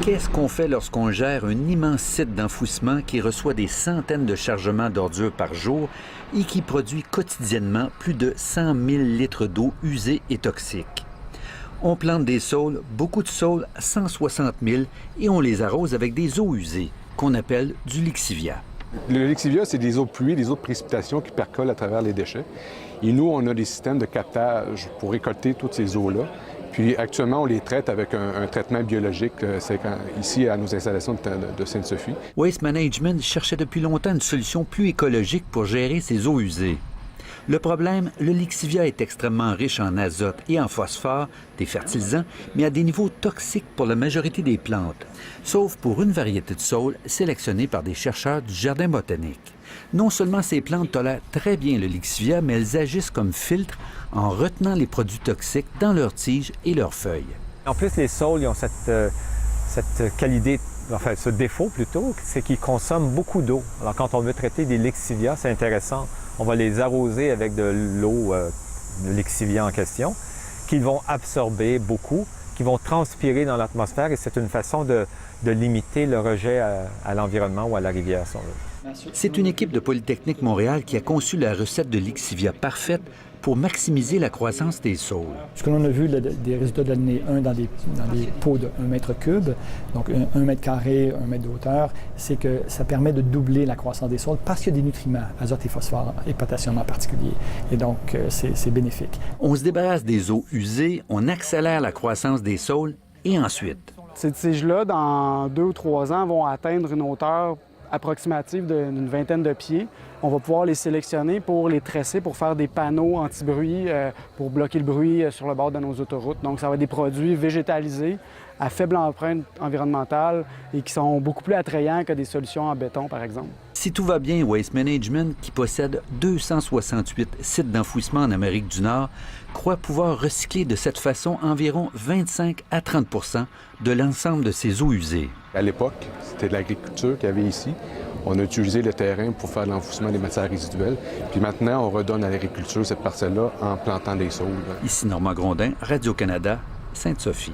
Qu'est-ce qu'on fait lorsqu'on gère un immense site d'enfouissement qui reçoit des centaines de chargements d'ordures par jour et qui produit quotidiennement plus de 100 000 litres d'eau usée et toxique? On plante des saules, beaucoup de saules, 160 000, et on les arrose avec des eaux usées, qu'on appelle du lixivia. Le lixivia, c'est des eaux de pluie, des eaux de précipitation qui percolent à travers les déchets. Et nous, on a des systèmes de captage pour récolter toutes ces eaux-là. Puis actuellement, on les traite avec un traitement biologique ici à nos installations de Sainte-Sophie. Waste Management cherchait depuis longtemps une solution plus écologique pour gérer ces eaux usées. Le problème, le lixivia est extrêmement riche en azote et en phosphore, des fertilisants, mais à des niveaux toxiques pour la majorité des plantes, sauf pour une variété de saules sélectionnée par des chercheurs du Jardin botanique. Non seulement ces plantes tolèrent très bien le lixivia, mais elles agissent comme filtre en retenant les produits toxiques dans leurs tiges et leurs feuilles. En plus, les saules, ils ont cette qualité, enfin ce défaut plutôt, c'est qu'ils consomment beaucoup d'eau. Alors quand on veut traiter des lixivia, c'est intéressant. On va les arroser avec de l'eau de lixivia en question, qu'ils vont absorber beaucoup, qui vont transpirer dans l'atmosphère, et c'est une façon de limiter le rejet à l'environnement ou à la rivière, si on veut. C'est une équipe de Polytechnique Montréal qui a conçu la recette de lixivia parfaite pour maximiser la croissance des saules. Ce que l'on a vu des résultats de l'année 1 dans des pots de 1 mètre cube, donc 1 mètre carré, 1 mètre de hauteur, c'est que ça permet de doubler la croissance des saules parce qu'il y a des nutriments, azote et phosphore, et potassium en particulier. Et donc, c'est bénéfique. On se débarrasse des eaux usées, on accélère la croissance des saules et ensuite. Ces tiges-là, dans 2 ou 3 ans, vont atteindre une hauteur approximative d'une vingtaine de pieds. On va pouvoir les sélectionner pour les tresser, pour faire des panneaux anti-bruit, pour bloquer le bruit sur le bord de nos autoroutes. Donc, ça va être des produits végétalisés à faible empreinte environnementale et qui sont beaucoup plus attrayants que des solutions en béton, par exemple. Si tout va bien, Waste Management, qui possède 268 sites d'enfouissement en Amérique du Nord, croit pouvoir recycler de cette façon environ 25 à 30 de l'ensemble de ces eaux usées. À l'époque, c'était de l'agriculture qu'il y avait ici. On a utilisé le terrain pour faire l'enfouissement des matières résiduelles. Puis maintenant, on redonne à l'agriculture cette parcelle-là en plantant des saules. Ici Normand Grondin, Radio-Canada, Sainte-Sophie.